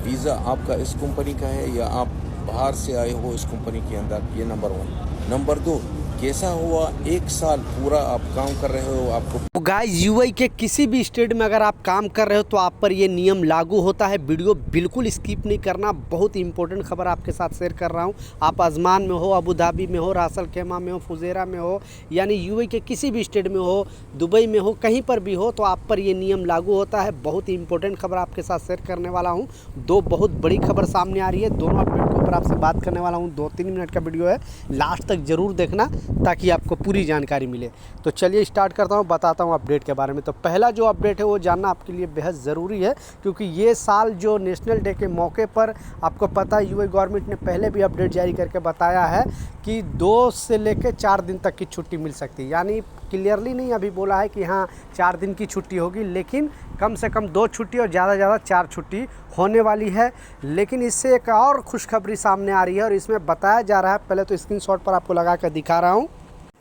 Visa आपका इस company का है या आप बाहर से आए हो इस कंपनी के अंदर, ये नंबर 1। नंबर 2, कैसा हुआ 1 साल पूरा आप काम कर रहे हो आपको। गाइस, यूएई के किसी भी स्टेट में अगर आप काम कर रहे हो तो आप पर ये नियम लागू होता है। वीडियो बिल्कुल स्किप नहीं करना, बहुत इंपॉर्टेंट खबर आपके साथ शेयर कर रहा हूँ। आप अजमान में हो, अबू धाबी में हो, रास अल खैमा में हो, फुजेरा में हो, यानी यूएई के किसी भी स्टेट में हो, दुबई में हो, कहीं पर भी हो तो आप पर ये नियम लागू होता है। बहुत ही इंपॉर्टेंट खबर आपके साथ शेयर करने वाला हूँ। दो बहुत बड़ी खबर सामने आ रही है, दोनों अपडेट के ऊपर आपसे बात करने वाला हूँ। 2-3 मिनट का वीडियो है, लास्ट तक ज़रूर देखना ताकि आपको पूरी जानकारी मिले। तो चलिए स्टार्ट करता हूँ, बताता हूँ अपडेट के बारे में। तो पहला जो अपडेट है वो जानना आपके लिए बेहद ज़रूरी है, क्योंकि ये साल जो नेशनल डे के मौके पर आपको पता है यूएई गवर्नमेंट ने पहले भी अपडेट जारी करके बताया है कि 2 से लेकर 4 दिन तक की छुट्टी मिल सकती है। यानी क्लियरली नहीं अभी बोला है कि हाँ 4 दिन की छुट्टी होगी, लेकिन कम से कम 2 छुट्टी और ज़्यादा से ज़्यादा 4 छुट्टी होने वाली है। लेकिन इससे एक और खुशखबरी सामने आ रही है और इसमें बताया जा रहा है, पहले तो स्क्रीनशॉट पर आपको लगा कर दिखा रहा हूँ।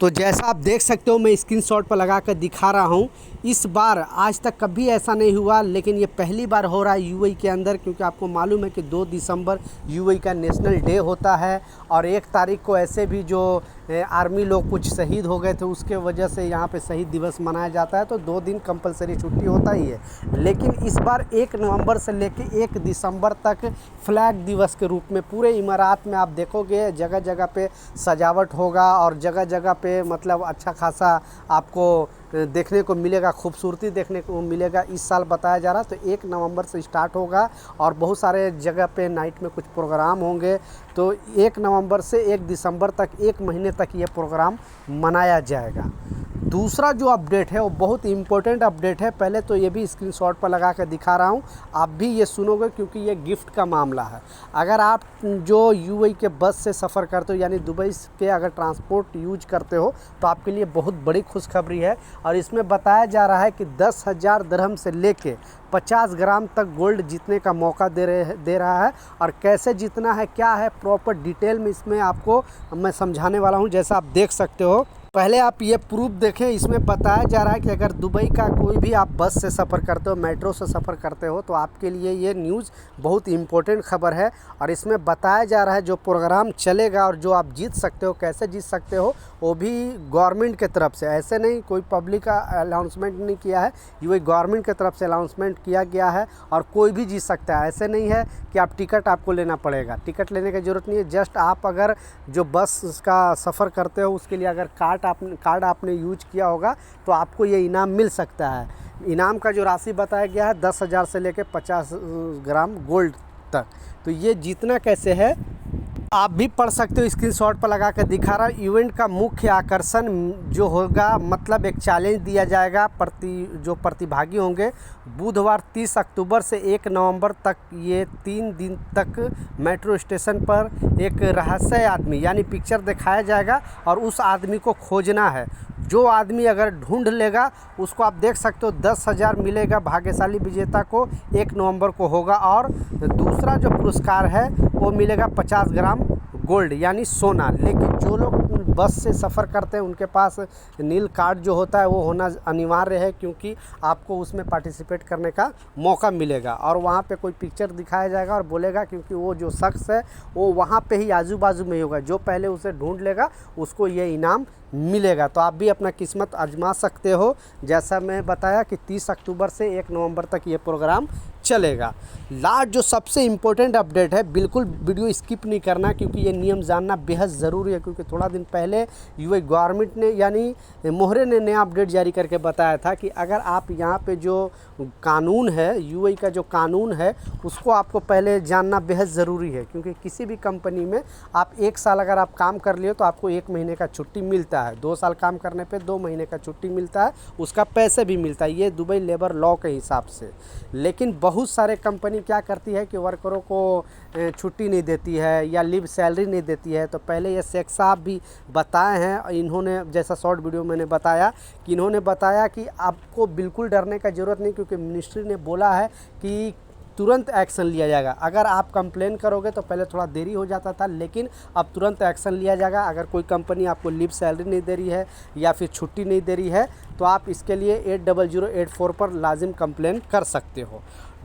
तो जैसा आप देख सकते हो, मैं स्क्रीनशॉट पर लगा कर दिखा रहा हूँ। इस बार आज तक कभी ऐसा नहीं हुआ, लेकिन ये पहली बार हो रहा है यूएई के अंदर, क्योंकि आपको मालूम है कि 2 दिसंबर यूएई का नेशनल डे होता है और 1 तारीख को ऐसे भी जो आर्मी लोग कुछ शहीद हो गए थे उसके वजह से यहाँ पे शहीद दिवस मनाया जाता है। तो 2 दिन कंपलसरी छुट्टी होता ही है। लेकिन इस बार 1 नवंबर से लेकर 1 दिसंबर तक फ्लैग दिवस के रूप में पूरे इमारात में आप देखोगे जगह जगह पे सजावट होगा और जगह जगह पे मतलब अच्छा खासा आपको देखने को मिलेगा, खूबसूरती देखने को मिलेगा। इस साल बताया जा रहा, तो 1 नवंबर से स्टार्ट होगा और बहुत सारे जगह पे नाइट में कुछ प्रोग्राम होंगे। तो 1 नवंबर से 1 दिसंबर तक 1 महीने तक ये प्रोग्राम मनाया जाएगा। दूसरा जो अपडेट है वो बहुत इम्पोर्टेंट अपडेट है। पहले तो ये भी स्क्रीनशॉट पर लगा कर दिखा रहा हूँ, आप भी ये सुनोगे क्योंकि ये गिफ्ट का मामला है। अगर आप जो यूएई के बस से सफ़र करते हो यानी दुबई के अगर ट्रांसपोर्ट यूज करते हो तो आपके लिए बहुत बड़ी खुशखबरी है। और इसमें बताया जा रहा है कि 10,000 दिरहम से लेके 50 ग्राम तक गोल्ड जीतने का मौका दे रहा है। और कैसे जीतना है, क्या है, प्रॉपर डिटेल में इसमें आपको मैं समझाने वाला हूँ। जैसा आप देख सकते हो, पहले आप ये प्रूफ देखें। इसमें बताया जा रहा है कि अगर दुबई का कोई भी आप बस से सफ़र करते हो, मेट्रो से सफ़र करते हो, तो आपके लिए ये न्यूज़ बहुत इम्पोर्टेंट खबर है। और इसमें बताया जा रहा है जो प्रोग्राम चलेगा और जो आप जीत सकते हो, कैसे जीत सकते हो, वो भी गवर्नमेंट के तरफ से, ऐसे नहीं कोई पब्लिक का अनाउंसमेंट नहीं किया है, ये गवर्नमेंट की तरफ से अनाउंसमेंट किया गया है। और कोई भी जीत सकता है, ऐसे नहीं है कि आप टिकट आपको लेना पड़ेगा, टिकट लेने की ज़रूरत नहीं है। जस्ट आप अगर जो बस का सफ़र करते हो उसके लिए अगर कार्ड आपने यूज किया होगा तो आपको ये इनाम मिल सकता है। इनाम का जो राशि बताया गया है 10,000 से लेकर 50 ग्राम गोल्ड तक। तो ये जीतना कैसे है आप भी पढ़ सकते हो, स्क्रीनशॉट पर लगा कर दिखा रहा हूँ। इवेंट का मुख्य आकर्षण जो होगा, मतलब एक चैलेंज दिया जाएगा जो प्रतिभागी होंगे। बुधवार 30 अक्टूबर से 1 नवंबर तक ये 3 दिन तक मेट्रो स्टेशन पर एक रहस्य आदमी यानी पिक्चर दिखाया जाएगा और उस आदमी को खोजना है। जो आदमी अगर ढूंढ लेगा उसको आप देख सकते हो 10,000 मिलेगा भाग्यशाली विजेता को, 1 नवंबर को होगा। और दूसरा जो पुरस्कार है वो मिलेगा 50 ग्राम गोल्ड यानी सोना। लेकिन जो लोग बस से सफ़र करते हैं उनके पास नील कार्ड जो होता है वो होना अनिवार्य है, क्योंकि आपको उसमें पार्टिसिपेट करने का मौका मिलेगा। और वहाँ पे कोई पिक्चर दिखाया जाएगा और बोलेगा, क्योंकि वो जो शख्स है वो वहाँ पे ही आजू बाजू में ही होगा, जो पहले उसे ढूंढ लेगा उसको ये इनाम मिलेगा। तो आप भी अपना किस्मत आजमा सकते हो। जैसा मैं बताया कि 30 अक्टूबर से 1 नवंबर तक ये प्रोग्राम चलेगा। लास्ट जो सबसे इम्पोर्टेंट अपडेट है, बिल्कुल वीडियो स्किप नहीं करना, क्योंकि ये नियम जानना बेहद ज़रूरी है। क्योंकि थोड़ा दिन पहले यूएई गवर्नमेंट ने यानी मोहरे ने नया अपडेट जारी करके बताया था कि अगर आप यहाँ पे जो कानून है, यूएई का जो कानून है, उसको आपको पहले जानना बेहद ज़रूरी है। क्योंकि किसी भी कंपनी में आप 1 साल अगर आप काम कर लिए तो आपको 1 महीने का छुट्टी मिलता है, 2 साल काम करने पे 2 महीने का छुट्टी मिलता है, उसका पैसे भी मिलता है, ये दुबई लेबर लॉ के हिसाब से। लेकिन बहुत सारे कंपनी क्या करती है कि वर्करों को छुट्टी नहीं देती है या लीव सैलरी नहीं देती है। तो पहले ये शेख साहब भी बताए हैं, इन्होंने जैसा शॉर्ट वीडियो मैंने बताया कि इन्होंने बताया कि आपको बिल्कुल डरने का ज़रूरत नहीं, क्योंकि मिनिस्ट्री ने बोला है कि तुरंत एक्शन लिया जाएगा। अगर आप कंप्लेन करोगे तो पहले थोड़ा देरी हो जाता था, लेकिन अब तुरंत एक्शन लिया जाएगा। अगर कोई कंपनी आपको लीव सैलरी नहीं दे रही है या फिर छुट्टी नहीं दे रही है तो आप इसके लिए 80084 पर लाजिम कंप्लेन कर सकते हो।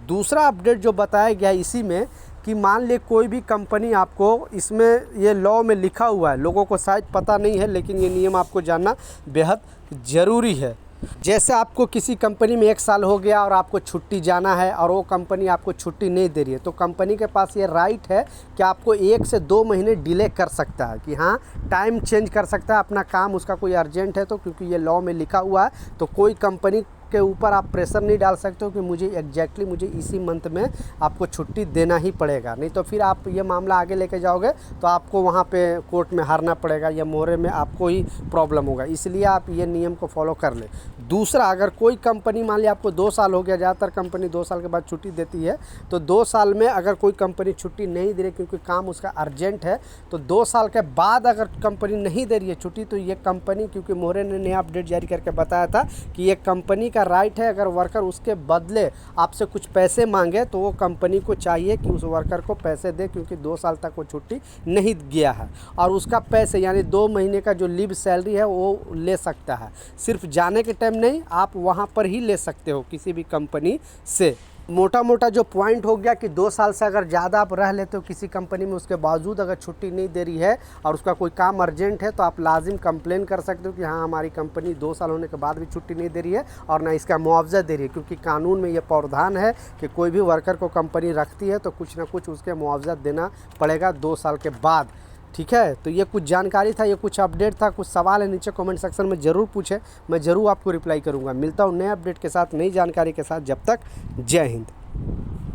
दूसरा अपडेट जो बताया गया है इसी में कि मान ले कोई भी कंपनी आपको, इसमें ये लॉ में लिखा हुआ है, लोगों को शायद पता नहीं है लेकिन ये नियम आपको जानना बेहद ज़रूरी है। जैसे आपको किसी कंपनी में 1 साल हो गया और आपको छुट्टी जाना है और वो कंपनी आपको छुट्टी नहीं दे रही है, तो कंपनी के पास ये राइट है कि आपको 1 से 2 महीने डिले कर सकता है, कि हाँ टाइम चेंज कर सकता है अपना काम, उसका कोई अर्जेंट है तो, क्योंकि ये लॉ में लिखा हुआ है। तो कोई कंपनी के ऊपर आप प्रेशर नहीं डाल सकते हो कि मुझे एग्जैक्टली मुझे इसी मंथ में आपको छुट्टी देना ही पड़ेगा, नहीं तो फिर आप ये मामला आगे लेके जाओगे तो आपको वहाँ पे कोर्ट में हारना पड़ेगा या मोहरे में आपको ही प्रॉब्लम होगा। इसलिए आप ये नियम को फॉलो कर लें। दूसरा, अगर कोई कंपनी मान लिया आपको 2 साल हो गया, ज़्यादातर कंपनी 2 साल के बाद छुट्टी देती है, तो 2 साल में अगर कोई कंपनी छुट्टी नहीं दे रही क्योंकि काम उसका अर्जेंट है, तो 2 साल के बाद अगर कंपनी नहीं दे रही है छुट्टी, तो ये कंपनी, क्योंकि मोहरे ने नया अपडेट जारी करके बताया था कि ये कंपनी का राइट है, अगर वर्कर उसके बदले आपसे कुछ पैसे मांगे तो वो कंपनी को चाहिए कि उस वर्कर को पैसे दे, क्योंकि 2 साल तक वो छुट्टी नहीं गया है, और उसका पैसे यानी 2 महीने का जो लीव सैलरी है वो ले सकता है। सिर्फ जाने के टाइम नहीं, आप वहाँ पर ही ले सकते हो किसी भी कंपनी से। मोटा मोटा जो पॉइंट हो गया कि 2 साल से अगर ज़्यादा आप रह लेते हो किसी कंपनी में, उसके बावजूद अगर छुट्टी नहीं दे रही है और उसका कोई काम अर्जेंट है, तो आप लाजिम कंप्लेन कर सकते हो कि हाँ हमारी कंपनी 2 साल होने के बाद भी छुट्टी नहीं दे रही है और ना इसका मुआवजा दे रही है, क्योंकि कानून में ये प्रावधान है कि कोई भी वर्कर को कंपनी रखती है तो कुछ ना कुछ उसके मुआवजा देना पड़ेगा 2 साल के बाद। ठीक है, तो ये कुछ जानकारी था, ये कुछ अपडेट था। कुछ सवाल है नीचे कमेंट सेक्शन में ज़रूर पूछें, मैं ज़रूर आपको रिप्लाई करूँगा। मिलता हूँ नए अपडेट के साथ, नई जानकारी के साथ। जब तक जय हिंद।